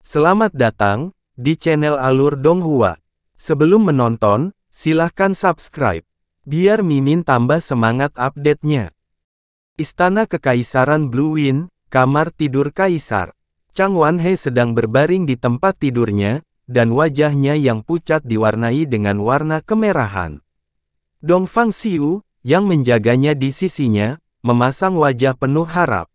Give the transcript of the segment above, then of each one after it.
Selamat datang di channel Alur Donghua. Sebelum menonton, silahkan subscribe, biar Mimin tambah semangat update-nya. Istana Kekaisaran Blue Wind, kamar tidur Kaisar. Chang Wanhe sedang berbaring di tempat tidurnya, dan wajahnya yang pucat diwarnai dengan warna kemerahan. Dongfang Xiu, yang menjaganya di sisinya, memasang wajah penuh harap.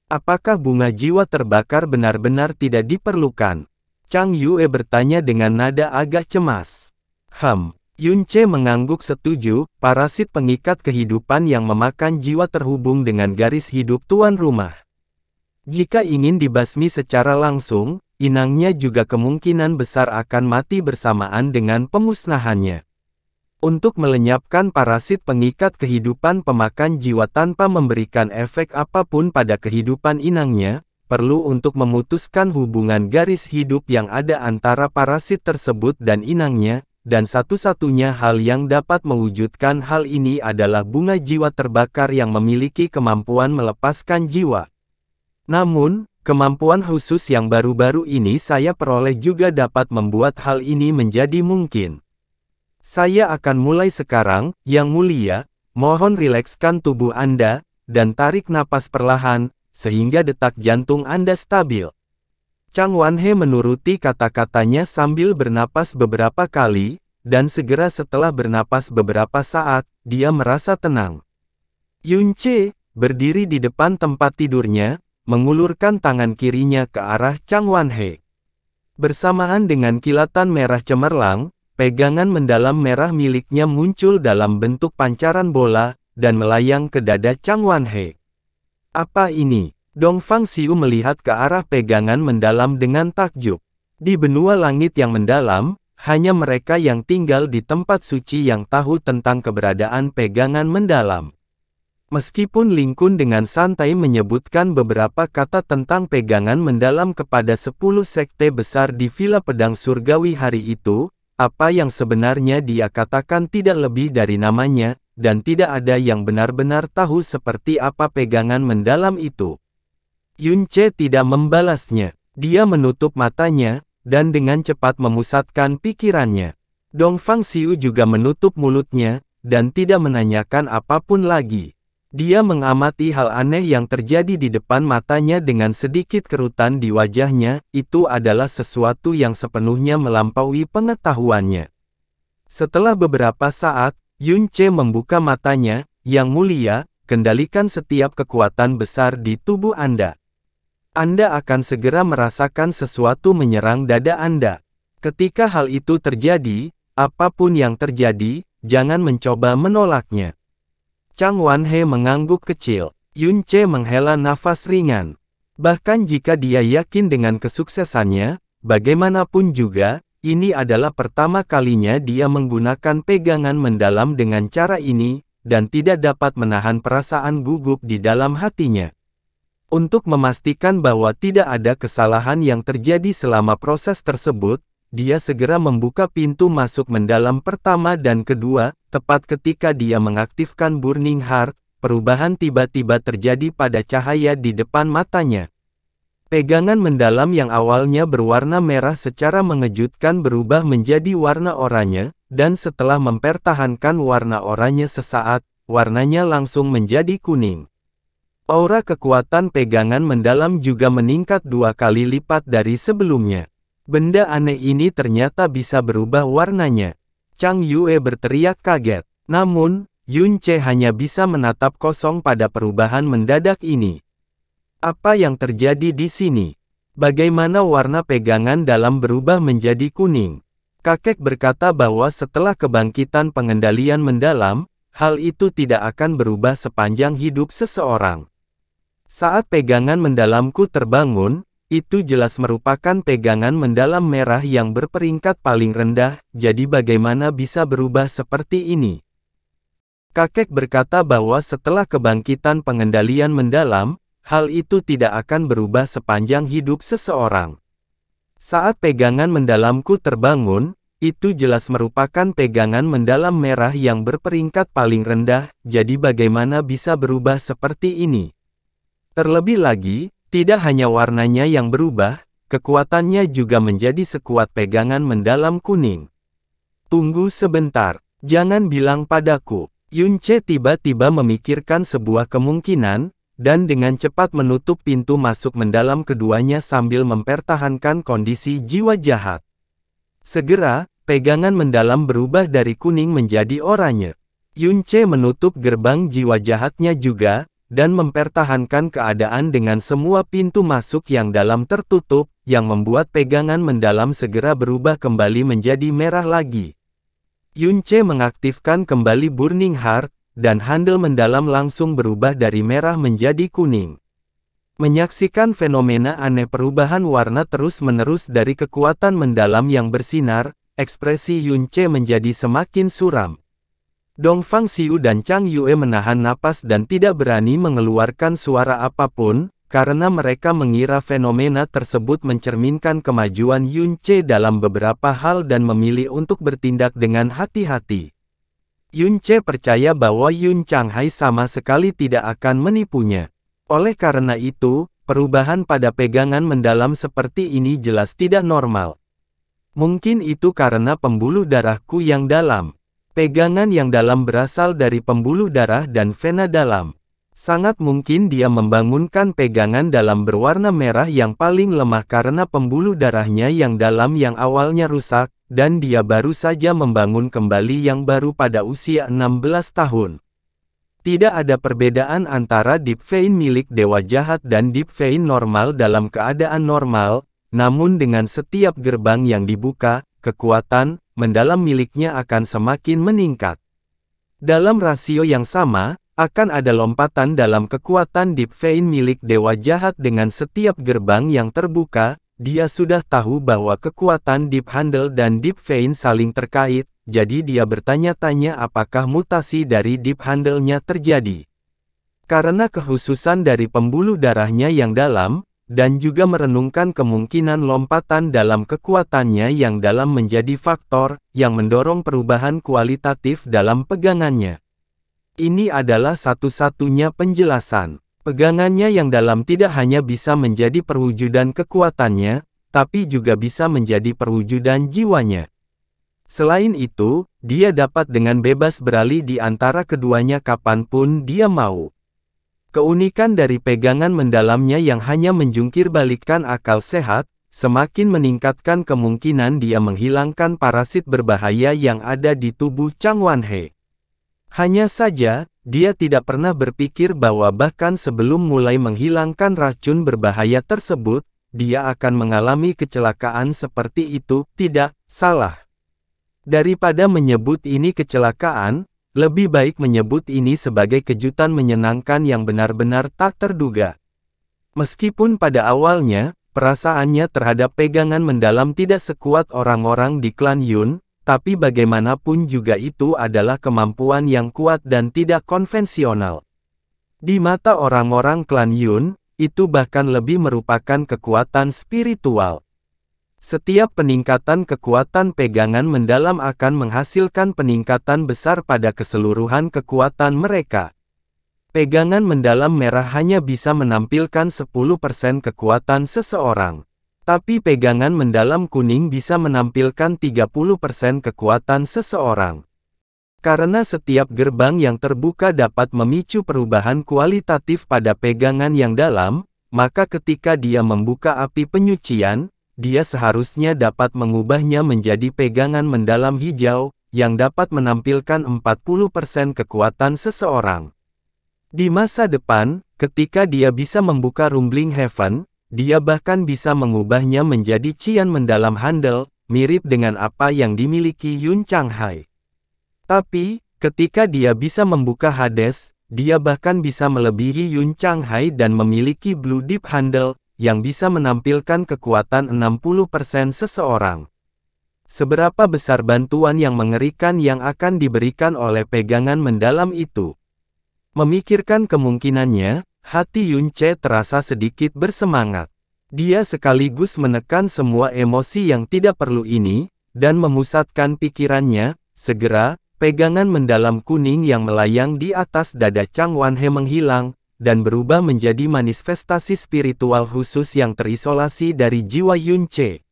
Apakah bunga jiwa terbakar benar-benar tidak diperlukan? Chang Yue bertanya dengan nada agak cemas. Yun Ce mengangguk setuju, parasit pengikat kehidupan yang memakan jiwa terhubung dengan garis hidup tuan rumah. Jika ingin dibasmi secara langsung, inangnya juga kemungkinan besar akan mati bersamaan dengan pemusnahannya. Untuk melenyapkan parasit pengikat kehidupan pemakan jiwa tanpa memberikan efek apapun pada kehidupan inangnya, perlu untuk memutuskan hubungan garis hidup yang ada antara parasit tersebut dan inangnya, dan satu-satunya hal yang dapat mewujudkan hal ini adalah bunga jiwa terbakar yang memiliki kemampuan melepaskan jiwa. Namun, kemampuan khusus yang baru-baru ini saya peroleh juga dapat membuat hal ini menjadi mungkin. Saya akan mulai sekarang, Yang Mulia, mohon rilekskan tubuh Anda, dan tarik napas perlahan, sehingga detak jantung Anda stabil. Chang Wanhe menuruti kata-katanya sambil bernapas beberapa kali, dan segera setelah bernapas beberapa saat, dia merasa tenang. Yun Ce, berdiri di depan tempat tidurnya, mengulurkan tangan kirinya ke arah Chang Wanhe. Bersamaan dengan kilatan merah cemerlang, pegangan mendalam merah miliknya muncul dalam bentuk pancaran bola, dan melayang ke dada Chang Wanhe. Apa ini? Dongfang Xiu melihat ke arah pegangan mendalam dengan takjub. Di benua langit yang mendalam, hanya mereka yang tinggal di tempat suci yang tahu tentang keberadaan pegangan mendalam. Meskipun Ling Kun dengan santai menyebutkan beberapa kata tentang pegangan mendalam kepada 10 sekte besar di Villa Pedang Surgawi hari itu, apa yang sebenarnya dia katakan tidak lebih dari namanya, dan tidak ada yang benar-benar tahu seperti apa pegangan mendalam itu. Yun Ce tidak membalasnya. Dia menutup matanya, dan dengan cepat memusatkan pikirannya. Dongfang Xiu juga menutup mulutnya, dan tidak menanyakan apapun lagi. Dia mengamati hal aneh yang terjadi di depan matanya dengan sedikit kerutan di wajahnya, itu adalah sesuatu yang sepenuhnya melampaui pengetahuannya. Setelah beberapa saat, Yun Ce membuka matanya, Yang Mulia, kendalikan setiap kekuatan besar di tubuh Anda. Anda akan segera merasakan sesuatu menyerang dada Anda. Ketika hal itu terjadi, apapun yang terjadi, jangan mencoba menolaknya. Chang Wanhe mengangguk kecil. Yun Ce menghela nafas ringan. Bahkan jika dia yakin dengan kesuksesannya, bagaimanapun juga, ini adalah pertama kalinya dia menggunakan pegangan mendalam dengan cara ini, dan tidak dapat menahan perasaan gugup di dalam hatinya. Untuk memastikan bahwa tidak ada kesalahan yang terjadi selama proses tersebut, dia segera membuka pintu masuk mendalam pertama dan kedua, tepat ketika dia mengaktifkan Burning Heart, perubahan tiba-tiba terjadi pada cahaya di depan matanya. Pegangan mendalam yang awalnya berwarna merah secara mengejutkan berubah menjadi warna oranye, dan setelah mempertahankan warna oranye sesaat, warnanya langsung menjadi kuning. Aura kekuatan pegangan mendalam juga meningkat 2 kali lipat dari sebelumnya. Benda aneh ini ternyata bisa berubah warnanya. Chang Yue berteriak kaget. Namun, Yun Ce hanya bisa menatap kosong pada perubahan mendadak ini. Apa yang terjadi di sini? Bagaimana warna pegangan dalam berubah menjadi kuning? Kakek berkata bahwa setelah kebangkitan pengendalian mendalam, hal itu tidak akan berubah sepanjang hidup seseorang. Saat pegangan mendalamku terbangun, itu jelas merupakan pegangan mendalam merah yang berperingkat paling rendah, jadi bagaimana bisa berubah seperti ini? Kakek berkata bahwa setelah kebangkitan pengendalian mendalam, hal itu tidak akan berubah sepanjang hidup seseorang. Saat pegangan mendalamku terbangun, itu jelas merupakan pegangan mendalam merah yang berperingkat paling rendah, jadi bagaimana bisa berubah seperti ini? Terlebih lagi, tidak hanya warnanya yang berubah, kekuatannya juga menjadi sekuat pegangan mendalam kuning. Tunggu sebentar, jangan bilang padaku. Yunce tiba-tiba memikirkan sebuah kemungkinan, dan dengan cepat menutup pintu masuk mendalam keduanya sambil mempertahankan kondisi jiwa jahat. Segera, pegangan mendalam berubah dari kuning menjadi oranye. Yunce menutup gerbang jiwa jahatnya juga, dan mempertahankan keadaan dengan semua pintu masuk yang dalam tertutup, yang membuat pegangan mendalam segera berubah kembali menjadi merah lagi. Yunce mengaktifkan kembali Burning Heart, dan handle mendalam langsung berubah dari merah menjadi kuning. Menyaksikan fenomena aneh perubahan warna terus-menerus dari kekuatan mendalam yang bersinar, ekspresi Yunce menjadi semakin suram. Dongfang Xiu dan Chang Yue menahan napas dan tidak berani mengeluarkan suara apapun, karena mereka mengira fenomena tersebut mencerminkan kemajuan Yunce dalam beberapa hal dan memilih untuk bertindak dengan hati-hati. Yunce percaya bahwa Yun Changhai sama sekali tidak akan menipunya. Oleh karena itu, perubahan pada pegangan mendalam seperti ini jelas tidak normal. Mungkin itu karena pembuluh darahku yang dalam. Pegangan yang dalam berasal dari pembuluh darah dan vena dalam. Sangat mungkin dia membangunkan pegangan dalam berwarna merah yang paling lemah karena pembuluh darahnya yang dalam yang awalnya rusak, dan dia baru saja membangun kembali yang baru pada usia 16 tahun. Tidak ada perbedaan antara Deep Vein milik Dewa Jahat dan Deep Vein normal dalam keadaan normal, namun dengan setiap gerbang yang dibuka, kekuatan mendalam miliknya akan semakin meningkat. Dalam rasio yang sama, akan ada lompatan dalam kekuatan Deep Vein milik Dewa Jahat dengan setiap gerbang yang terbuka. Dia sudah tahu bahwa kekuatan Deep Handle dan Deep Vein saling terkait, jadi dia bertanya-tanya apakah mutasi dari Deep Handle-nya terjadi. Karena kekhususan dari pembuluh darahnya yang dalam, dan juga merenungkan kemungkinan lompatan dalam kekuatannya yang dalam menjadi faktor yang mendorong perubahan kualitatif dalam pegangannya. Ini adalah satu-satunya penjelasan. Pegangannya yang dalam tidak hanya bisa menjadi perwujudan kekuatannya, tapi juga bisa menjadi perwujudan jiwanya. Selain itu, dia dapat dengan bebas beralih di antara keduanya kapanpun dia mau. Keunikan dari pegangan mendalamnya yang hanya menjungkir balikkan akal sehat, semakin meningkatkan kemungkinan dia menghilangkan parasit berbahaya yang ada di tubuh Chang Wanhe. Hanya saja, dia tidak pernah berpikir bahwa bahkan sebelum mulai menghilangkan racun berbahaya tersebut, dia akan mengalami kecelakaan seperti itu. Tidak, salah. Daripada menyebut ini kecelakaan, lebih baik menyebut ini sebagai kejutan menyenangkan yang benar-benar tak terduga. Meskipun pada awalnya, perasaannya terhadap pegangan mendalam tidak sekuat orang-orang di klan Yun, tapi bagaimanapun juga itu adalah kemampuan yang kuat dan tidak konvensional. Di mata orang-orang klan Yun, itu bahkan lebih merupakan kekuatan spiritual. Setiap peningkatan kekuatan pegangan mendalam akan menghasilkan peningkatan besar pada keseluruhan kekuatan mereka. Pegangan mendalam merah hanya bisa menampilkan 10% kekuatan seseorang. Tapi pegangan mendalam kuning bisa menampilkan 30% kekuatan seseorang. Karena setiap gerbang yang terbuka dapat memicu perubahan kualitatif pada pegangan yang dalam, maka ketika dia membuka api penyucian, dia seharusnya dapat mengubahnya menjadi pegangan mendalam hijau, yang dapat menampilkan 40% kekuatan seseorang. Di masa depan, ketika dia bisa membuka Rumbling Heaven, dia bahkan bisa mengubahnya menjadi Qian mendalam handle, mirip dengan apa yang dimiliki Yun Changhai. Tapi, ketika dia bisa membuka Hades, dia bahkan bisa melebihi Yun Changhai dan memiliki Blue Deep Handle, yang bisa menampilkan kekuatan 60% seseorang. Seberapa besar bantuan yang mengerikan yang akan diberikan oleh pegangan mendalam itu? Memikirkan kemungkinannya, hati Yunce terasa sedikit bersemangat. Dia sekaligus menekan semua emosi yang tidak perlu ini, dan memusatkan pikirannya. Segera, pegangan mendalam kuning yang melayang di atas dada Chang Wanhe menghilang, dan berubah menjadi manifestasi spiritual khusus yang terisolasi dari jiwa Yunce.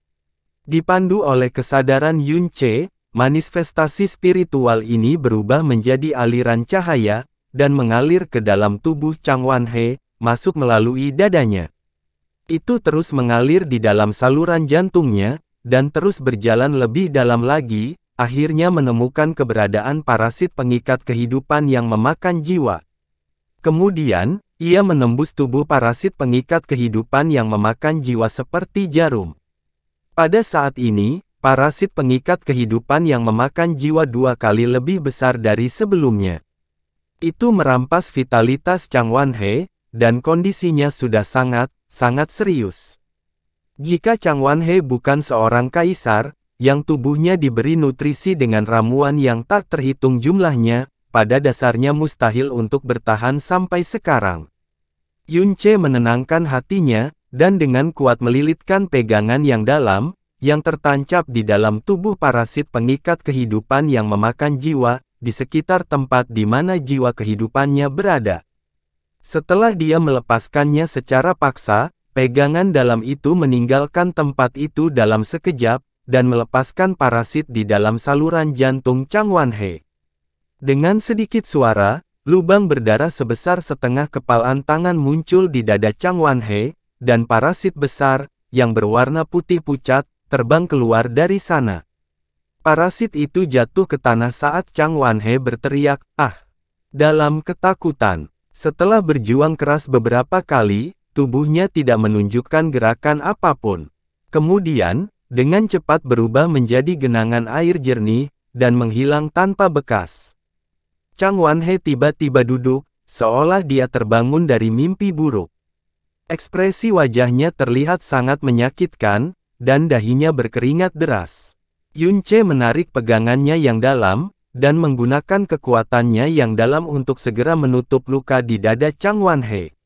Dipandu oleh kesadaran Yunce, manifestasi spiritual ini berubah menjadi aliran cahaya, dan mengalir ke dalam tubuh Chang Wanhe, masuk melalui dadanya. Itu terus mengalir di dalam saluran jantungnya, dan terus berjalan lebih dalam lagi, akhirnya menemukan keberadaan parasit pengikat kehidupan yang memakan jiwa. Kemudian, ia menembus tubuh parasit pengikat kehidupan yang memakan jiwa seperti jarum. Pada saat ini, parasit pengikat kehidupan yang memakan jiwa 2 kali lebih besar dari sebelumnya. Itu merampas vitalitas Chang Wanhe, dan kondisinya sudah sangat serius. Jika Chang Wanhe bukan seorang kaisar, yang tubuhnya diberi nutrisi dengan ramuan yang tak terhitung jumlahnya, pada dasarnya mustahil untuk bertahan sampai sekarang. Yunce menenangkan hatinya, dan dengan kuat melilitkan pegangan yang dalam, yang tertancap di dalam tubuh parasit pengikat kehidupan yang memakan jiwa, di sekitar tempat di mana jiwa kehidupannya berada. Setelah dia melepaskannya secara paksa, pegangan dalam itu meninggalkan tempat itu dalam sekejap, dan melepaskan parasit di dalam saluran jantung Chang Wanhe. Dengan sedikit suara, lubang berdarah sebesar setengah kepalan tangan muncul di dada Chang Wanhe, dan parasit besar, yang berwarna putih pucat, terbang keluar dari sana. Parasit itu jatuh ke tanah saat Chang Wanhe berteriak, "Ah!" dalam ketakutan. Setelah berjuang keras beberapa kali, tubuhnya tidak menunjukkan gerakan apapun. Kemudian, dengan cepat berubah menjadi genangan air jernih, dan menghilang tanpa bekas. Chang Wanhe tiba-tiba duduk, seolah dia terbangun dari mimpi buruk. Ekspresi wajahnya terlihat sangat menyakitkan, dan dahinya berkeringat deras. Yunce menarik pegangannya yang dalam, dan menggunakan kekuatannya yang dalam untuk segera menutup luka di dada Chang Wanhe.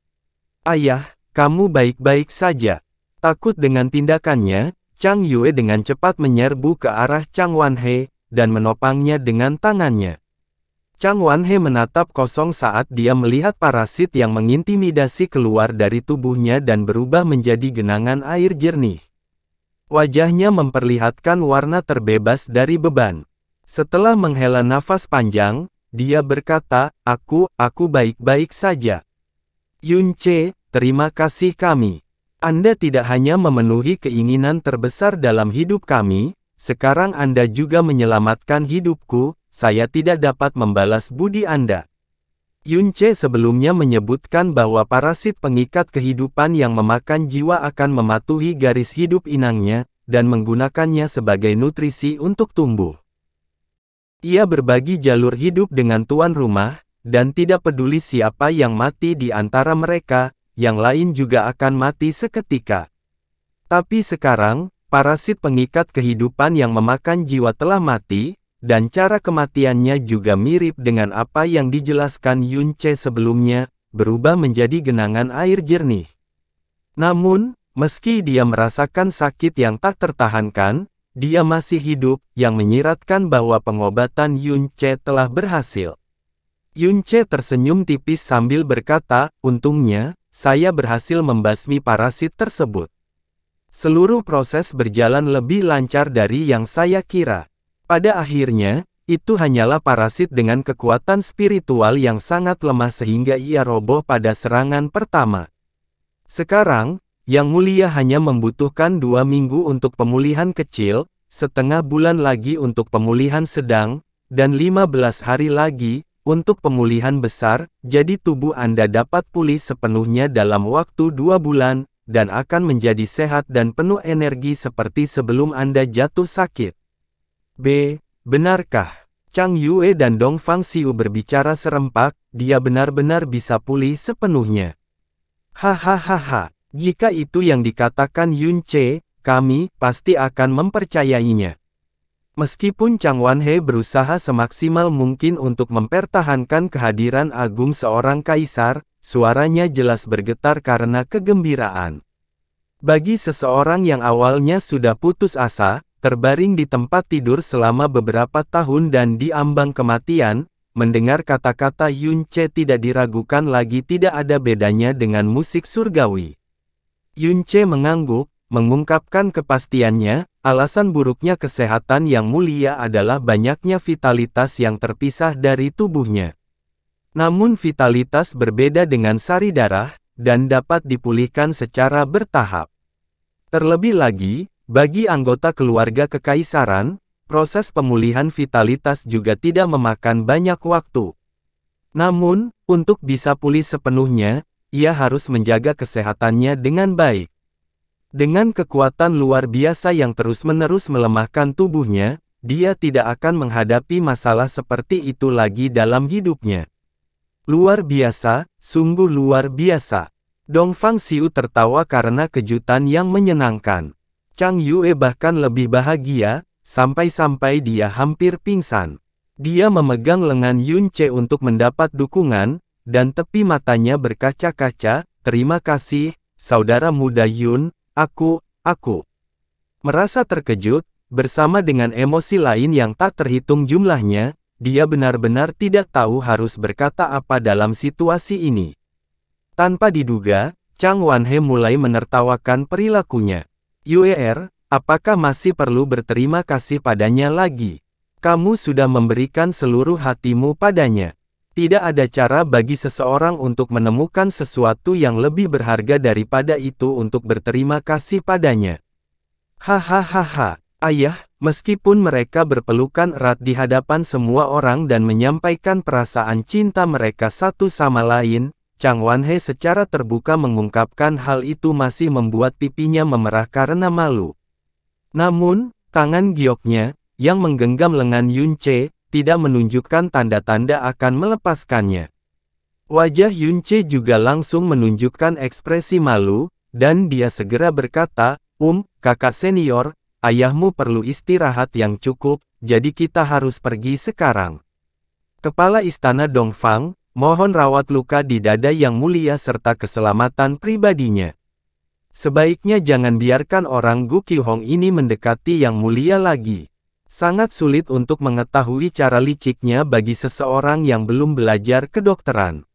"Ayah, kamu baik-baik saja." Takut dengan tindakannya, Chang Yue dengan cepat menyerbu ke arah Chang Wanhe, dan menopangnya dengan tangannya. Chang Wanhe menatap kosong saat dia melihat parasit yang mengintimidasi keluar dari tubuhnya dan berubah menjadi genangan air jernih. Wajahnya memperlihatkan warna terbebas dari beban. Setelah menghela nafas panjang, dia berkata, Aku baik-baik saja." "Yunce, terima kasih kami. Anda tidak hanya memenuhi keinginan terbesar dalam hidup kami, sekarang Anda juga menyelamatkan hidupku, saya tidak dapat membalas budi Anda." Yunce sebelumnya menyebutkan bahwa parasit pengikat kehidupan yang memakan jiwa akan mematuhi garis hidup inangnya, dan menggunakannya sebagai nutrisi untuk tumbuh. Ia berbagi jalur hidup dengan tuan rumah, dan tidak peduli siapa yang mati di antara mereka, yang lain juga akan mati seketika. Tapi sekarang, parasit pengikat kehidupan yang memakan jiwa telah mati, dan cara kematiannya juga mirip dengan apa yang dijelaskan Yunce sebelumnya, berubah menjadi genangan air jernih. Namun, meski dia merasakan sakit yang tak tertahankan, dia masih hidup, yang menyiratkan bahwa pengobatan Yunce telah berhasil. Yunce tersenyum tipis sambil berkata, "Untungnya, saya berhasil membasmi parasit tersebut. Seluruh proses berjalan lebih lancar dari yang saya kira. Pada akhirnya, itu hanyalah parasit dengan kekuatan spiritual yang sangat lemah sehingga ia roboh pada serangan pertama. Sekarang, Yang Mulia hanya membutuhkan 2 minggu untuk pemulihan kecil, setengah bulan lagi untuk pemulihan sedang, dan 15 hari lagi untuk pemulihan besar, jadi tubuh Anda dapat pulih sepenuhnya dalam waktu 2 bulan, dan akan menjadi sehat dan penuh energi seperti sebelum Anda jatuh sakit." Benarkah? Chang Yue dan Dong Fangxiu berbicara serempak, dia benar-benar bisa pulih sepenuhnya. Hahaha. Jika itu yang dikatakan Yunce, kami pasti akan mempercayainya. Meskipun Chang Wanhe berusaha semaksimal mungkin untuk mempertahankan kehadiran agung seorang kaisar, suaranya jelas bergetar karena kegembiraan. Bagi seseorang yang awalnya sudah putus asa, terbaring di tempat tidur selama beberapa tahun dan di ambang kematian, mendengar kata-kata Yun Che tidak diragukan lagi tidak ada bedanya dengan musik surgawi. Yun Che mengangguk, mengungkapkan kepastiannya, alasan buruknya kesehatan yang mulia adalah banyaknya vitalitas yang terpisah dari tubuhnya. Namun vitalitas berbeda dengan sari darah, dan dapat dipulihkan secara bertahap. Terlebih lagi, bagi anggota keluarga kekaisaran, proses pemulihan vitalitas juga tidak memakan banyak waktu. Namun, untuk bisa pulih sepenuhnya, ia harus menjaga kesehatannya dengan baik. Dengan kekuatan luar biasa yang terus-menerus melemahkan tubuhnya, dia tidak akan menghadapi masalah seperti itu lagi dalam hidupnya. Luar biasa, sungguh luar biasa. Dongfang Xiu tertawa karena kejutan yang menyenangkan. Chang Yue bahkan lebih bahagia, sampai-sampai dia hampir pingsan. Dia memegang lengan Yun Che untuk mendapat dukungan, dan tepi matanya berkaca-kaca, "Terima kasih, saudara muda Yun, aku. Merasa terkejut, bersama dengan emosi lain yang tak terhitung jumlahnya, dia benar-benar tidak tahu harus berkata apa dalam situasi ini. Tanpa diduga, Chang Wanhe mulai menertawakan perilakunya. "Yue, apakah masih perlu berterima kasih padanya lagi? Kamu sudah memberikan seluruh hatimu padanya. Tidak ada cara bagi seseorang untuk menemukan sesuatu yang lebih berharga daripada itu untuk berterima kasih padanya." Hahaha, ayah, meskipun mereka berpelukan erat di hadapan semua orang dan menyampaikan perasaan cinta mereka satu sama lain, Chang Wanhe secara terbuka mengungkapkan hal itu masih membuat pipinya memerah karena malu. Namun, tangan gioknya, yang menggenggam lengan Yun Che, tidak menunjukkan tanda-tanda akan melepaskannya. Wajah Yun Che juga langsung menunjukkan ekspresi malu, dan dia segera berkata, kakak senior, ayahmu perlu istirahat yang cukup, jadi kita harus pergi sekarang. Kepala Istana Dongfang, mohon rawat luka di dada yang mulia serta keselamatan pribadinya. Sebaiknya jangan biarkan orang Gu Qihong ini mendekati yang mulia lagi. Sangat sulit untuk mengetahui cara liciknya bagi seseorang yang belum belajar kedokteran.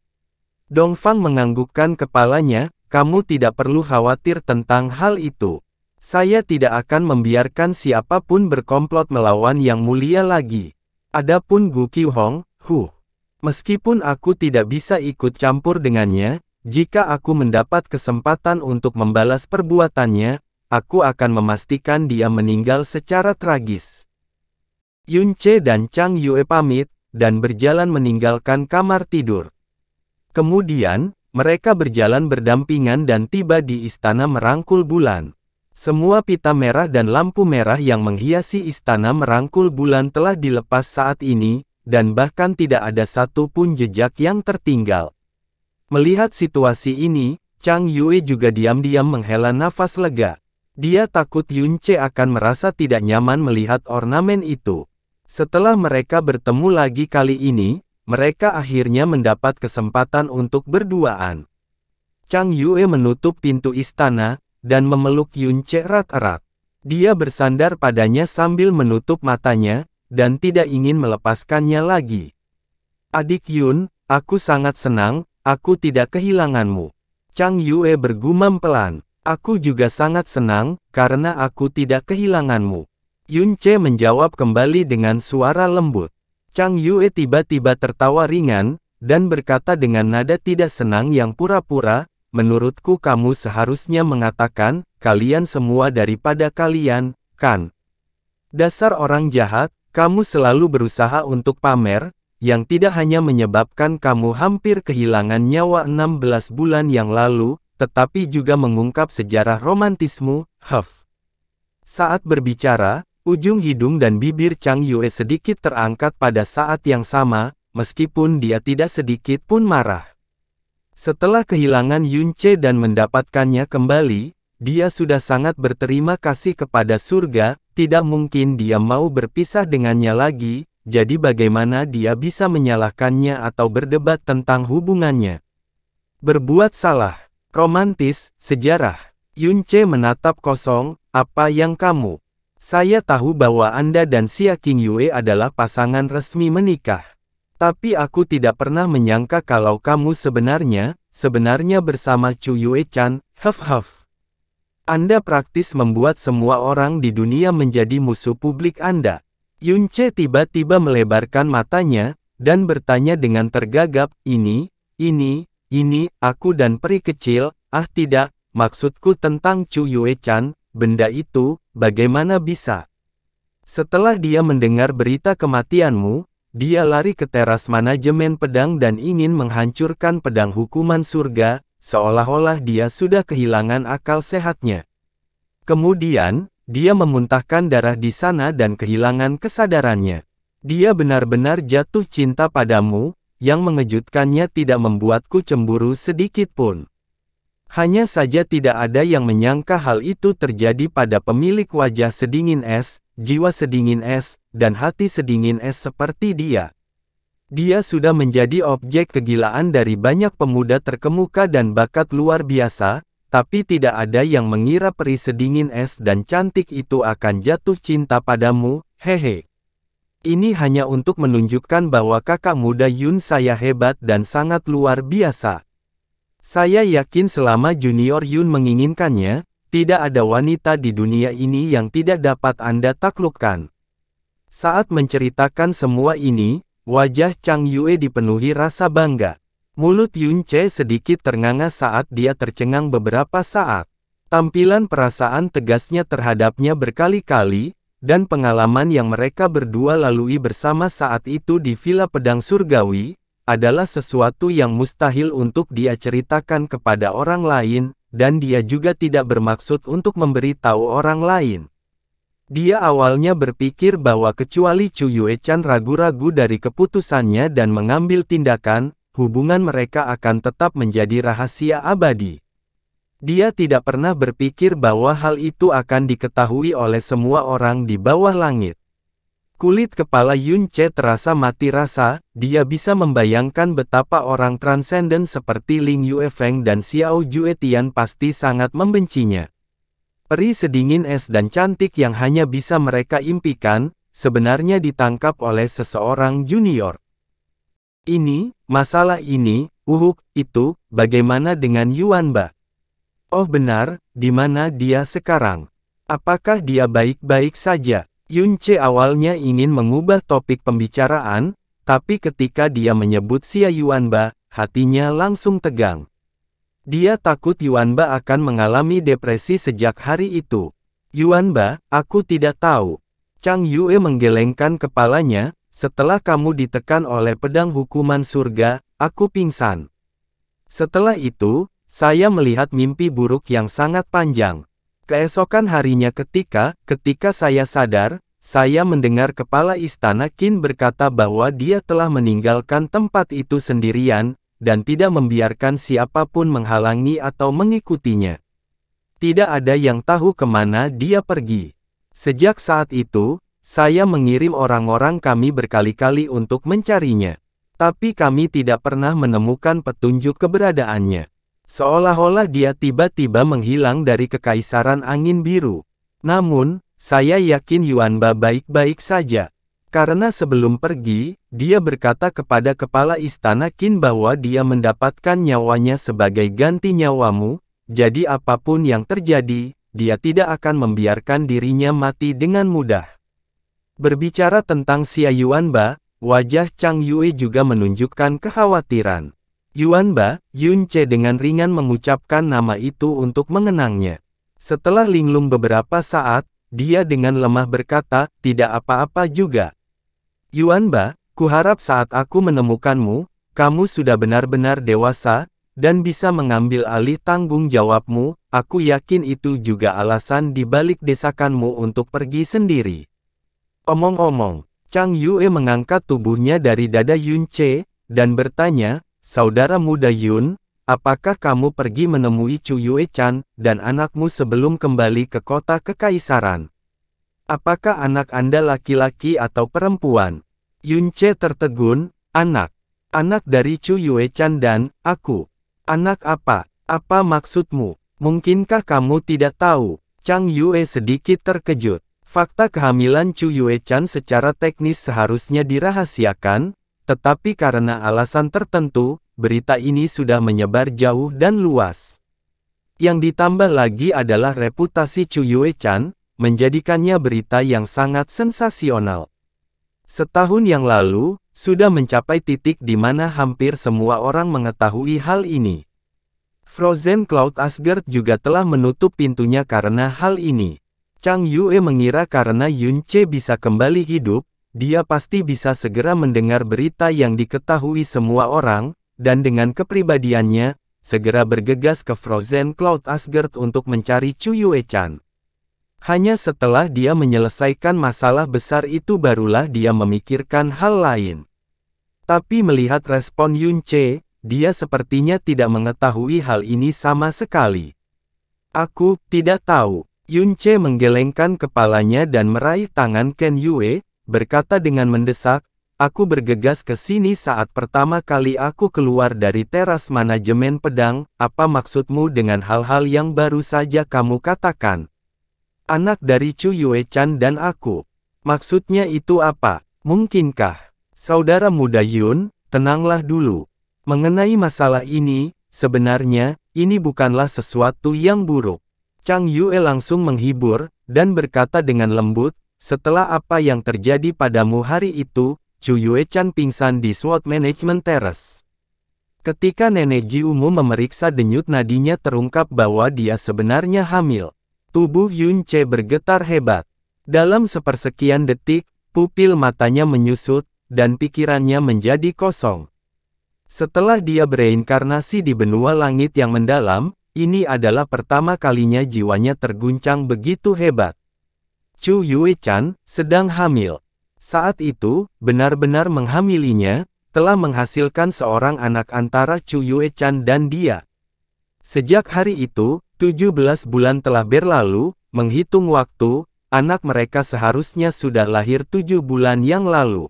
Dongfang menganggukkan kepalanya, "Kamu tidak perlu khawatir tentang hal itu. Saya tidak akan membiarkan siapapun berkomplot melawan yang mulia lagi. Adapun Gu Qihong, meskipun aku tidak bisa ikut campur dengannya, jika aku mendapat kesempatan untuk membalas perbuatannya, aku akan memastikan dia meninggal secara tragis." Yun Che dan Chang Yue pamit, dan berjalan meninggalkan kamar tidur. Kemudian, mereka berjalan berdampingan dan tiba di istana merangkul bulan. Semua pita merah dan lampu merah yang menghiasi istana merangkul bulan telah dilepas saat ini, dan bahkan tidak ada satu pun jejak yang tertinggal. Melihat situasi ini, Chang Yue juga diam-diam menghela nafas lega. Dia takut Yun Che akan merasa tidak nyaman melihat ornamen itu. Setelah mereka bertemu lagi kali ini, mereka akhirnya mendapat kesempatan untuk berduaan. Chang Yue menutup pintu istana, dan memeluk Yun Che erat-erat. Dia bersandar padanya sambil menutup matanya, dan tidak ingin melepaskannya lagi. "Adik Yun, aku sangat senang, aku tidak kehilanganmu." Chang Yue bergumam pelan. "Aku juga sangat senang, karena aku tidak kehilanganmu." Yun Che menjawab kembali dengan suara lembut. Chang Yue tiba-tiba tertawa ringan, dan berkata dengan nada tidak senang yang pura-pura, "Menurutku kamu seharusnya mengatakan, kalian semua daripada kalian, kan? Dasar orang jahat, kamu selalu berusaha untuk pamer, yang tidak hanya menyebabkan kamu hampir kehilangan nyawa 16 bulan yang lalu, tetapi juga mengungkap sejarah romantismu." Saat berbicara, ujung hidung dan bibir Chang Yue sedikit terangkat pada saat yang sama, meskipun dia tidak sedikit pun marah. Setelah kehilangan Yun Che dan mendapatkannya kembali, dia sudah sangat berterima kasih kepada surga, tidak mungkin dia mau berpisah dengannya lagi, jadi bagaimana dia bisa menyalahkannya atau berdebat tentang hubungannya. Berbuat salah, romantis, sejarah. Yun Che menatap kosong, "Apa yang kamu? Saya tahu bahwa Anda dan Xia Qingyue adalah pasangan resmi menikah. Tapi aku tidak pernah menyangka kalau kamu sebenarnya bersama Chu Yue-chan, huff. Anda praktis membuat semua orang di dunia menjadi musuh publik Anda. Yunce tiba-tiba melebarkan matanya, dan bertanya dengan tergagap, ini, aku dan peri kecil, tidak, maksudku tentang Chu Yue-chan, benda itu, bagaimana bisa? Setelah dia mendengar berita kematianmu, dia lari ke teras manajemen pedang dan ingin menghancurkan pedang hukuman surga, seolah-olah dia sudah kehilangan akal sehatnya. Kemudian, dia memuntahkan darah di sana dan kehilangan kesadarannya. Dia benar-benar jatuh cinta padamu, yang mengejutkannya tidak membuatku cemburu sedikit pun. Hanya saja tidak ada yang menyangka hal itu terjadi pada pemilik wajah sedingin es, jiwa sedingin es, dan hati sedingin es seperti dia. Dia sudah menjadi objek kegilaan dari banyak pemuda terkemuka dan bakat luar biasa, tapi tidak ada yang mengira peri sedingin es dan cantik itu akan jatuh cinta padamu, hehe. Ini hanya untuk menunjukkan bahwa kakak muda Yun saya hebat dan sangat luar biasa. Saya yakin selama Junior Yun menginginkannya, tidak ada wanita di dunia ini yang tidak dapat Anda taklukkan. Saat menceritakan semua ini, wajah Chang Yue dipenuhi rasa bangga. Mulut Yunce sedikit ternganga saat dia tercengang beberapa saat. Tampilan perasaan tegasnya terhadapnya berkali-kali, dan pengalaman yang mereka berdua lalui bersama saat itu di Villa Pedang Surgawi, adalah sesuatu yang mustahil untuk dia ceritakan kepada orang lain, dan dia juga tidak bermaksud untuk memberitahu orang lain. Dia awalnya berpikir bahwa kecuali Chu Yue-chan ragu-ragu dari keputusannya dan mengambil tindakan, hubungan mereka akan tetap menjadi rahasia abadi. Dia tidak pernah berpikir bahwa hal itu akan diketahui oleh semua orang di bawah langit. Kulit kepala Yunce terasa mati rasa, dia bisa membayangkan betapa orang transenden seperti Ling Yuefeng dan Xiao Juetian pasti sangat membencinya. Peri sedingin es dan cantik yang hanya bisa mereka impikan, sebenarnya ditangkap oleh seseorang junior. Masalah ini, itu, bagaimana dengan Yuanba? Oh benar, di mana dia sekarang? Apakah dia baik-baik saja? Yunce awalnya ingin mengubah topik pembicaraan, tapi ketika dia menyebut Xia Yuanba, hatinya langsung tegang. Dia takut Yuanba akan mengalami depresi sejak hari itu. Yuanba, aku tidak tahu. Chang Yue menggelengkan kepalanya, setelah kamu ditekan oleh pedang hukuman surga, aku pingsan. Setelah itu, saya melihat mimpi buruk yang sangat panjang. Keesokan harinya ketika saya sadar, saya mendengar kepala istana Qin berkata bahwa dia telah meninggalkan tempat itu sendirian, dan tidak membiarkan siapapun menghalangi atau mengikutinya. Tidak ada yang tahu kemana dia pergi. Sejak saat itu, saya mengirim orang-orang kami berkali-kali untuk mencarinya. Tapi kami tidak pernah menemukan petunjuk keberadaannya. Seolah-olah dia tiba-tiba menghilang dari kekaisaran angin biru. Namun, saya yakin Yuanba baik-baik saja. Karena sebelum pergi, dia berkata kepada kepala istana Qin bahwa dia mendapatkan nyawanya sebagai ganti nyawamu, jadi apapun yang terjadi, dia tidak akan membiarkan dirinya mati dengan mudah. Berbicara tentang Xia Yuanba, wajah Chang Yue juga menunjukkan kekhawatiran. Yuanba, Yunce dengan ringan mengucapkan nama itu untuk mengenangnya. Setelah linglung beberapa saat, dia dengan lemah berkata, tidak apa-apa juga. Yuanba, kuharap saat aku menemukanmu, kamu sudah benar-benar dewasa, dan bisa mengambil alih tanggung jawabmu, aku yakin itu juga alasan di balik desakanmu untuk pergi sendiri. Omong-omong, Chang Yue mengangkat tubuhnya dari dada Yunce, dan bertanya, Saudara muda Yun, apakah kamu pergi menemui Chu Yue-chan dan anakmu sebelum kembali ke kota kekaisaran? Apakah anak Anda laki-laki atau perempuan? Yunce tertegun, anak. Anak dari Chu Yue-chan dan aku. Anak apa? Apa maksudmu? Mungkinkah kamu tidak tahu? Chang Yue sedikit terkejut. Fakta kehamilan Chu Yue-chan secara teknis seharusnya dirahasiakan, tetapi karena alasan tertentu, berita ini sudah menyebar jauh dan luas. Yang ditambah lagi adalah reputasi Chu Yue-chan, menjadikannya berita yang sangat sensasional. Setahun yang lalu, sudah mencapai titik di mana hampir semua orang mengetahui hal ini. Frozen Cloud Asgard juga telah menutup pintunya karena hal ini. Chang Yue mengira karena Yun Ce bisa kembali hidup, dia pasti bisa segera mendengar berita yang diketahui semua orang, dan dengan kepribadiannya, segera bergegas ke Frozen Cloud Asgard untuk mencari Chu Yue-chan. Hanya setelah dia menyelesaikan masalah besar itu barulah dia memikirkan hal lain. Tapi melihat respon Yun Ce, dia sepertinya tidak mengetahui hal ini sama sekali. Aku tidak tahu. Yun Ce menggelengkan kepalanya dan meraih tangan Ken Yue, berkata dengan mendesak, aku bergegas ke sini saat pertama kali aku keluar dari teras manajemen pedang, apa maksudmu dengan hal-hal yang baru saja kamu katakan? Anak dari Chu Yue-chan dan aku. Maksudnya itu apa? Mungkinkah? Saudara muda Yun, tenanglah dulu. Mengenai masalah ini, sebenarnya, ini bukanlah sesuatu yang buruk. Chang Yue langsung menghibur, dan berkata dengan lembut, setelah apa yang terjadi padamu hari itu, Chu Yue-chan pingsan di SWOT Management Terrace. Ketika Nenek Jiumu memeriksa denyut nadinya terungkap bahwa dia sebenarnya hamil. Tubuh Yun Ce bergetar hebat. Dalam sepersekian detik, pupil matanya menyusut, dan pikirannya menjadi kosong. Setelah dia bereinkarnasi di benua langit yang mendalam, ini adalah pertama kalinya jiwanya terguncang begitu hebat. Chu Yue-chan sedang hamil. Saat itu, benar-benar menghamilinya, telah menghasilkan seorang anak antara Chu Yue-chan dan dia. Sejak hari itu, 17 bulan telah berlalu, menghitung waktu, anak mereka seharusnya sudah lahir 7 bulan yang lalu.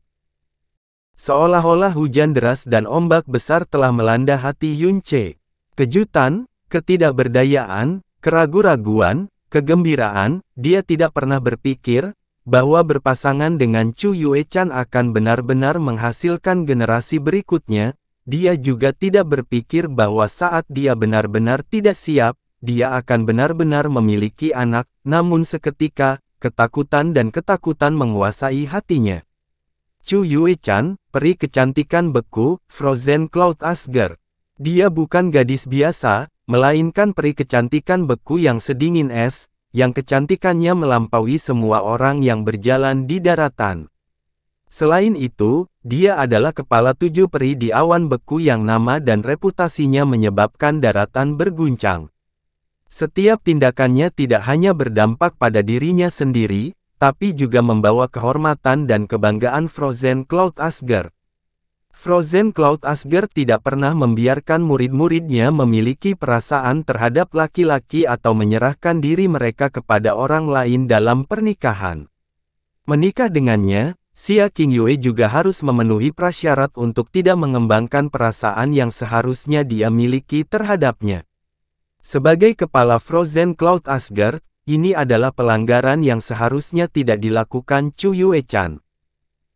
Seolah-olah hujan deras dan ombak besar telah melanda hati Yun Ce. Kejutan, ketidakberdayaan, keraguan-raguan, kegembiraan, dia tidak pernah berpikir bahwa berpasangan dengan Chu Yue-chan akan benar-benar menghasilkan generasi berikutnya. Dia juga tidak berpikir bahwa saat dia benar-benar tidak siap, dia akan benar-benar memiliki anak, namun seketika, ketakutan dan ketakutan menguasai hatinya. Chu Yue-chan, peri kecantikan beku, Frozen Cloud Asgard. Dia bukan gadis biasa, melainkan peri kecantikan beku yang sedingin es, yang kecantikannya melampaui semua orang yang berjalan di daratan. Selain itu, dia adalah kepala 7 peri di awan beku yang nama dan reputasinya menyebabkan daratan berguncang. Setiap tindakannya tidak hanya berdampak pada dirinya sendiri, tapi juga membawa kehormatan dan kebanggaan Frozen Cloud Asgard. Frozen Cloud Asgard tidak pernah membiarkan murid-muridnya memiliki perasaan terhadap laki-laki atau menyerahkan diri mereka kepada orang lain dalam pernikahan. Menikah dengannya, Xia Qingyue juga harus memenuhi prasyarat untuk tidak mengembangkan perasaan yang seharusnya dia miliki terhadapnya. Sebagai kepala Frozen Cloud Asgard, ini adalah pelanggaran yang seharusnya tidak dilakukan Chu Yue-chan.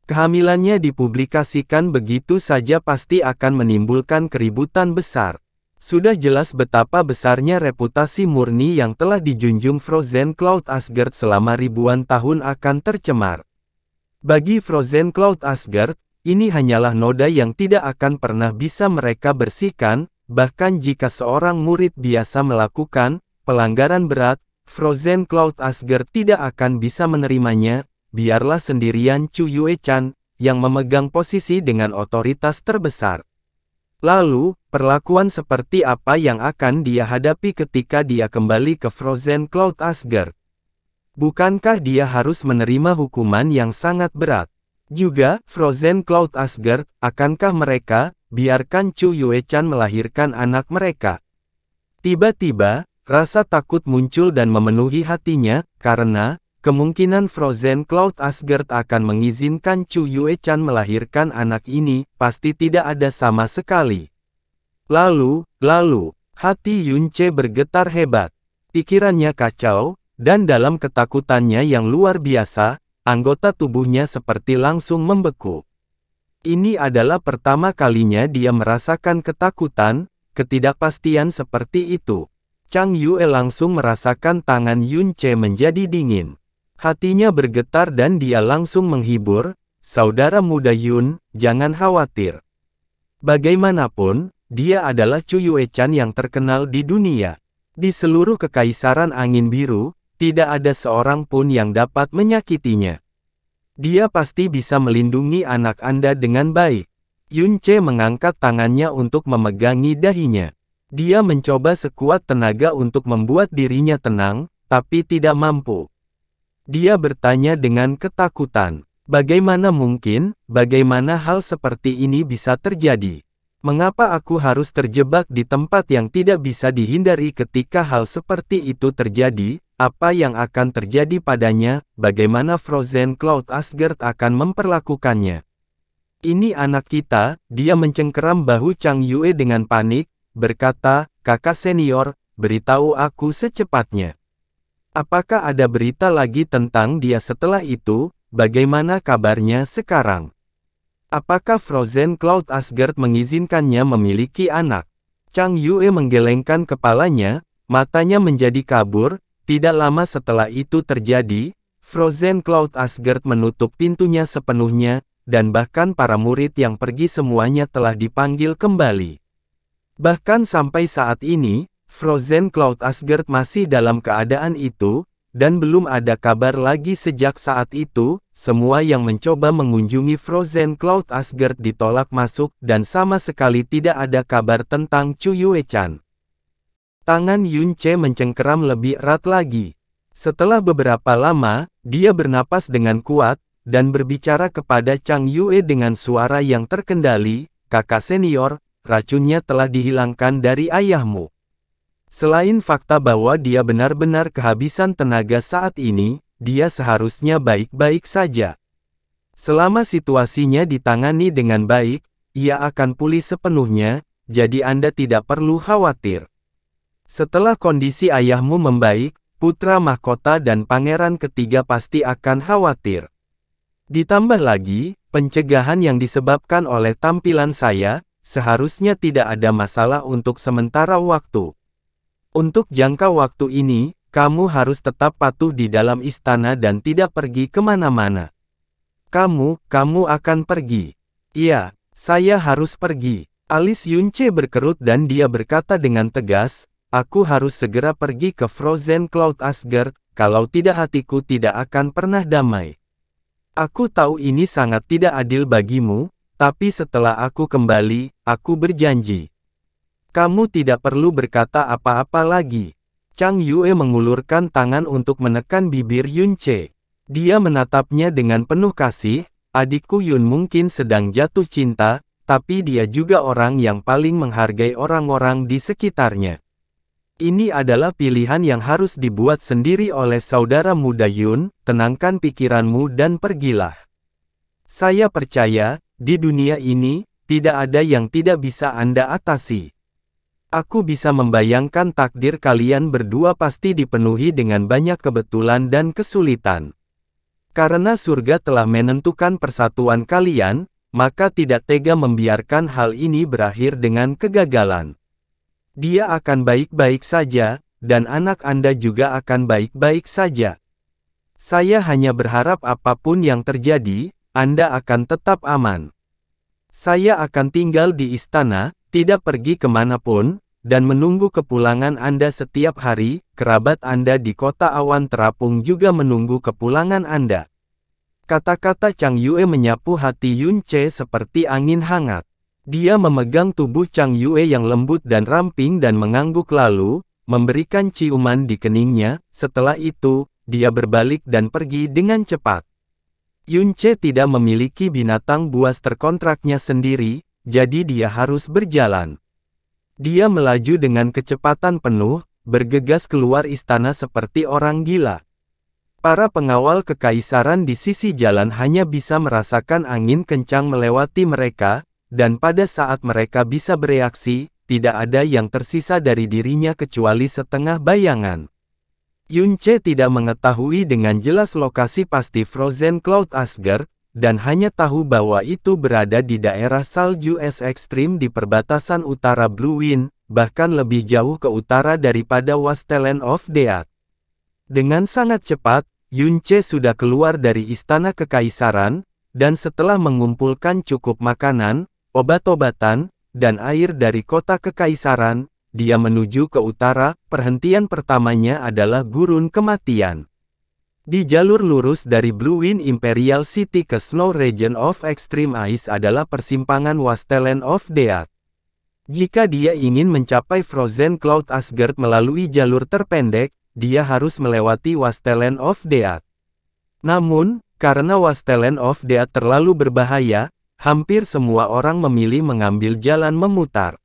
Kehamilannya dipublikasikan begitu saja pasti akan menimbulkan keributan besar. Sudah jelas betapa besarnya reputasi murni yang telah dijunjung Frozen Cloud Asgard selama ribuan tahun akan tercemar. Bagi Frozen Cloud Asgard, ini hanyalah noda yang tidak akan pernah bisa mereka bersihkan, bahkan jika seorang murid biasa melakukan pelanggaran berat, Frozen Cloud Asgard tidak akan bisa menerimanya, biarlah sendirian Chu Yue-chan, yang memegang posisi dengan otoritas terbesar. Lalu, perlakuan seperti apa yang akan dia hadapi ketika dia kembali ke Frozen Cloud Asgard? Bukankah dia harus menerima hukuman yang sangat berat? Juga, Frozen Cloud Asgard, akankah mereka, biarkan Chu Yue-chan melahirkan anak mereka? Tiba-tiba, rasa takut muncul dan memenuhi hatinya, karena, kemungkinan Frozen Cloud Asgard akan mengizinkan Chu Yue-chan melahirkan anak ini, pasti tidak ada sama sekali. Lalu, hati Yun Ce bergetar hebat. Pikirannya kacau, dan dalam ketakutannya yang luar biasa, anggota tubuhnya seperti langsung membeku. Ini adalah pertama kalinya dia merasakan ketakutan, ketidakpastian seperti itu. Chang Yue langsung merasakan tangan Yun Ce menjadi dingin. Hatinya bergetar dan dia langsung menghibur, "Saudara muda Yun, jangan khawatir. Bagaimanapun, dia adalah Chu Yue-chan yang terkenal di dunia. Di seluruh kekaisaran angin biru, tidak ada seorang pun yang dapat menyakitinya. Dia pasti bisa melindungi anak Anda dengan baik." Yun Ce mengangkat tangannya untuk memegangi dahinya. Dia mencoba sekuat tenaga untuk membuat dirinya tenang, tapi tidak mampu. Dia bertanya dengan ketakutan, "Bagaimana mungkin, bagaimana hal seperti ini bisa terjadi? Mengapa aku harus terjebak di tempat yang tidak bisa dihindari ketika hal seperti itu terjadi? Apa yang akan terjadi padanya? Bagaimana Frozen Cloud Asgard akan memperlakukannya?" "Ini anak kita," dia mencengkeram bahu Chang Yue dengan panik, berkata, "Kakak senior, beritahu aku secepatnya. Apakah ada berita lagi tentang dia setelah itu? Bagaimana kabarnya sekarang? Apakah Frozen Cloud Asgard mengizinkannya memiliki anak?" Chang Yue menggelengkan kepalanya, matanya menjadi kabur. Tidak lama setelah itu terjadi, Frozen Cloud Asgard menutup pintunya sepenuhnya, dan bahkan para murid yang pergi semuanya telah dipanggil kembali. Bahkan sampai saat ini, Frozen Cloud Asgard masih dalam keadaan itu, dan belum ada kabar lagi sejak saat itu. Semua yang mencoba mengunjungi Frozen Cloud Asgard ditolak masuk dan sama sekali tidak ada kabar tentang Chu Yue-chan. Tangan Yun Ce mencengkeram lebih erat lagi. Setelah beberapa lama, dia bernapas dengan kuat, dan berbicara kepada Chang Yue dengan suara yang terkendali, "Kakak senior, racunnya telah dihilangkan dari ayahmu. Selain fakta bahwa dia benar-benar kehabisan tenaga saat ini, dia seharusnya baik-baik saja. Selama situasinya ditangani dengan baik, ia akan pulih sepenuhnya, jadi Anda tidak perlu khawatir. Setelah kondisi ayahmu membaik, putra mahkota dan pangeran ketiga pasti akan khawatir. Ditambah lagi, pencegahan yang disebabkan oleh tampilan saya, seharusnya tidak ada masalah untuk sementara waktu. Untuk jangka waktu ini, kamu harus tetap patuh di dalam istana dan tidak pergi kemana-mana." Kamu akan pergi?" "Iya, saya harus pergi." Alis Yun Ce berkerut dan dia berkata dengan tegas, "Aku harus segera pergi ke Frozen Cloud Asgard, kalau tidak hatiku tidak akan pernah damai. Aku tahu ini sangat tidak adil bagimu, tapi setelah aku kembali, aku berjanji. Kamu tidak perlu berkata apa-apa lagi." Chang Yue mengulurkan tangan untuk menekan bibir Yun Ce. Dia menatapnya dengan penuh kasih. "Adikku Yun mungkin sedang jatuh cinta, tapi dia juga orang yang paling menghargai orang-orang di sekitarnya. Ini adalah pilihan yang harus dibuat sendiri oleh saudara muda Yun, tenangkan pikiranmu dan pergilah. Saya percaya, di dunia ini, tidak ada yang tidak bisa Anda atasi. Aku bisa membayangkan takdir kalian berdua pasti dipenuhi dengan banyak kebetulan dan kesulitan. Karena surga telah menentukan persatuan kalian, maka tidak tega membiarkan hal ini berakhir dengan kegagalan. Dia akan baik-baik saja, dan anak Anda juga akan baik-baik saja. Saya hanya berharap apapun yang terjadi, Anda akan tetap aman. Saya akan tinggal di istana, tidak pergi kemanapun, dan menunggu kepulangan Anda setiap hari. Kerabat Anda di kota awan terapung juga menunggu kepulangan Anda." Kata-kata Chang Yue menyapu hati Yun Ce seperti angin hangat. Dia memegang tubuh Chang Yue yang lembut dan ramping dan mengangguk lalu, memberikan ciuman di keningnya. Setelah itu, dia berbalik dan pergi dengan cepat. Yun Ce tidak memiliki binatang buas terkontraknya sendiri, jadi dia harus berjalan. Dia melaju dengan kecepatan penuh, bergegas keluar istana seperti orang gila. Para pengawal kekaisaran di sisi jalan hanya bisa merasakan angin kencang melewati mereka, dan pada saat mereka bisa bereaksi, tidak ada yang tersisa dari dirinya kecuali setengah bayangan. Yun Ce tidak mengetahui dengan jelas lokasi pasti Frozen Cloud Asgard, dan hanya tahu bahwa itu berada di daerah salju es ekstrim di perbatasan utara Blue Wind, bahkan lebih jauh ke utara daripada Wasteland of Death. Dengan sangat cepat, Yunche sudah keluar dari istana kekaisaran, dan setelah mengumpulkan cukup makanan, obat-obatan, dan air dari kota kekaisaran, dia menuju ke utara. Perhentian pertamanya adalah Gurun Kematian. Di jalur lurus dari Blue Wind Imperial City ke Snow Region of Extreme Ice adalah persimpangan Wasteland of Death. Jika dia ingin mencapai Frozen Cloud Asgard melalui jalur terpendek, dia harus melewati Wasteland of Death. Namun, karena Wasteland of Death terlalu berbahaya, hampir semua orang memilih mengambil jalan memutar.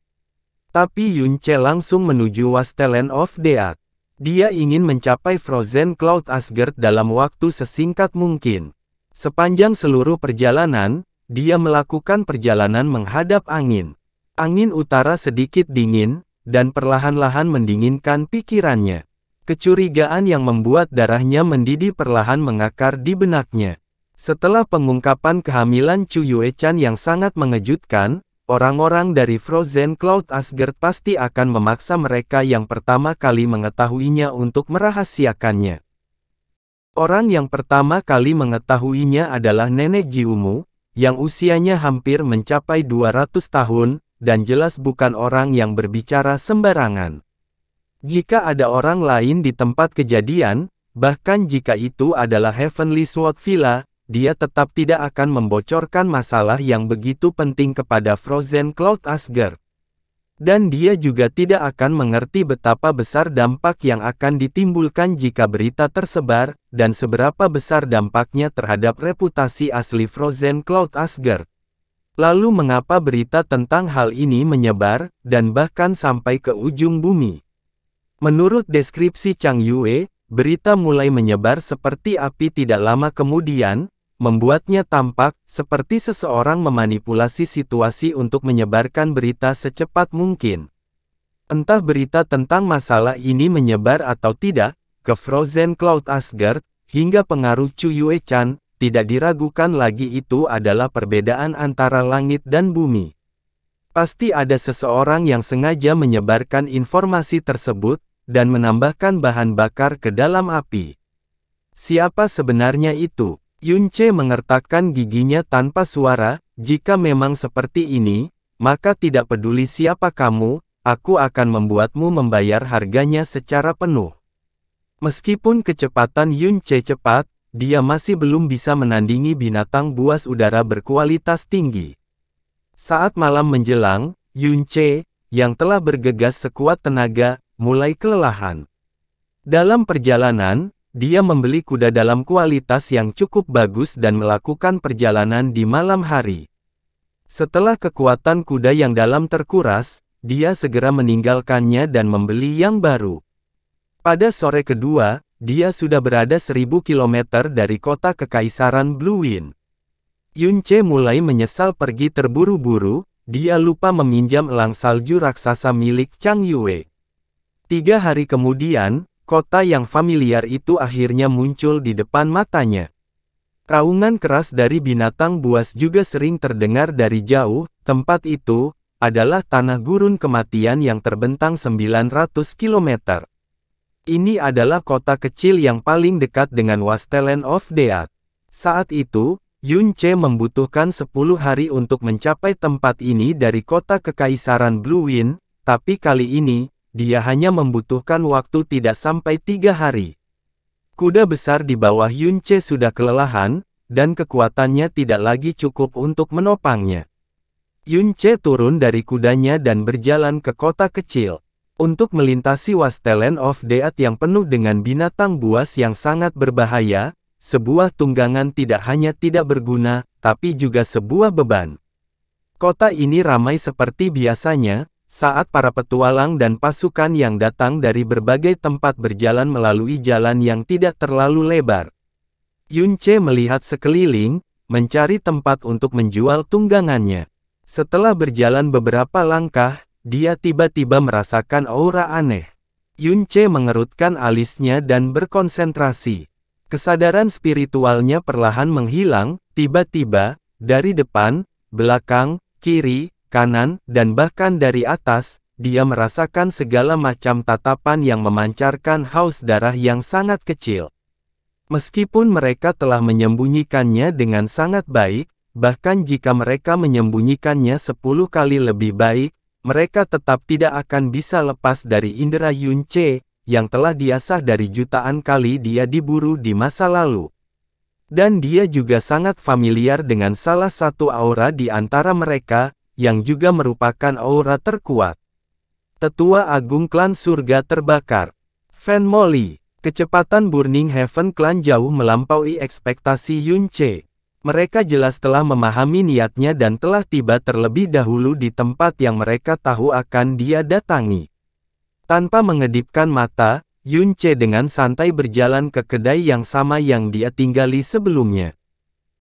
Tapi Yunche langsung menuju Wasteland of Death. Dia ingin mencapai Frozen Cloud Asgard dalam waktu sesingkat mungkin. Sepanjang seluruh perjalanan, dia melakukan perjalanan menghadap angin. Angin utara sedikit dingin, dan perlahan-lahan mendinginkan pikirannya. Kecurigaan yang membuat darahnya mendidih perlahan mengakar di benaknya. Setelah pengungkapan kehamilan Chu Yue-chan yang sangat mengejutkan, orang-orang dari Frozen Cloud Asgard pasti akan memaksa mereka yang pertama kali mengetahuinya untuk merahasiakannya. Orang yang pertama kali mengetahuinya adalah Nenek Jiumu, yang usianya hampir mencapai 200 tahun, dan jelas bukan orang yang berbicara sembarangan. Jika ada orang lain di tempat kejadian, bahkan jika itu adalah Heavenly Sword Villa, dia tetap tidak akan membocorkan masalah yang begitu penting kepada Frozen Cloud Asgard. Dan dia juga tidak akan mengerti betapa besar dampak yang akan ditimbulkan jika berita tersebar, dan seberapa besar dampaknya terhadap reputasi asli Frozen Cloud Asgard. Lalu mengapa berita tentang hal ini menyebar, dan bahkan sampai ke ujung bumi? Menurut deskripsi Chang Yue, berita mulai menyebar seperti api tidak lama kemudian, membuatnya tampak seperti seseorang memanipulasi situasi untuk menyebarkan berita secepat mungkin. Entah berita tentang masalah ini menyebar atau tidak, ke Frozen Cloud Asgard, hingga pengaruh Chu Yue-chan, tidak diragukan lagi itu adalah perbedaan antara langit dan bumi. Pasti ada seseorang yang sengaja menyebarkan informasi tersebut, dan menambahkan bahan bakar ke dalam api. Siapa sebenarnya itu? Yunche mengertakkan giginya tanpa suara. Jika memang seperti ini, maka tidak peduli siapa kamu, aku akan membuatmu membayar harganya secara penuh. Meskipun kecepatan Yunche cepat, dia masih belum bisa menandingi binatang buas udara berkualitas tinggi. Saat malam menjelang, Yunche, yang telah bergegas sekuat tenaga, mulai kelelahan. Dalam perjalanan, dia membeli kuda dalam kualitas yang cukup bagus dan melakukan perjalanan di malam hari. Setelah kekuatan kuda yang dalam terkuras, dia segera meninggalkannya dan membeli yang baru. Pada sore kedua, dia sudah berada 1000 km dari kota kekaisaran Blue Wind. Yunche mulai menyesal pergi terburu-buru, dia lupa meminjam elang salju raksasa milik Chang Yue. 3 hari kemudian, kota yang familiar itu akhirnya muncul di depan matanya. Raungan keras dari binatang buas juga sering terdengar dari jauh. Tempat itu adalah tanah gurun kematian yang terbentang 900 km. Ini adalah kota kecil yang paling dekat dengan Wasteland of Death. Saat itu, Yunche membutuhkan 10 hari untuk mencapai tempat ini dari kota kekaisaran Blue Wind, tapi kali ini, dia hanya membutuhkan waktu tidak sampai 3 hari. Kuda besar di bawah Yunche sudah kelelahan, dan kekuatannya tidak lagi cukup untuk menopangnya. Yunche turun dari kudanya dan berjalan ke kota kecil. Untuk melintasi Wasteland of Death yang penuh dengan binatang buas yang sangat berbahaya, sebuah tunggangan tidak hanya tidak berguna, tapi juga sebuah beban. Kota ini ramai seperti biasanya, saat para petualang dan pasukan yang datang dari berbagai tempat berjalan melalui jalan yang tidak terlalu lebar. Yunche melihat sekeliling, mencari tempat untuk menjual tunggangannya. Setelah berjalan beberapa langkah, dia tiba-tiba merasakan aura aneh. Yunche mengerutkan alisnya dan berkonsentrasi. Kesadaran spiritualnya perlahan menghilang, Tiba-tiba, dari depan, belakang, kiri, kanan, dan bahkan dari atas, dia merasakan segala macam tatapan yang memancarkan haus darah yang sangat kecil. Meskipun mereka telah menyembunyikannya dengan sangat baik, bahkan jika mereka menyembunyikannya 10 kali lebih baik, mereka tetap tidak akan bisa lepas dari indera Yunce, yang telah diasah dari jutaan kali dia diburu di masa lalu. Dan dia juga sangat familiar dengan salah satu aura di antara mereka, yang juga merupakan aura terkuat. Tetua Agung Klan Surga Terbakar. Fan Molly. Kecepatan Burning Heaven Klan jauh melampaui ekspektasi Yunce. Mereka jelas telah memahami niatnya dan telah tiba terlebih dahulu di tempat yang mereka tahu akan dia datangi. Tanpa mengedipkan mata, Yunce dengan santai berjalan ke kedai yang sama yang dia tinggali sebelumnya.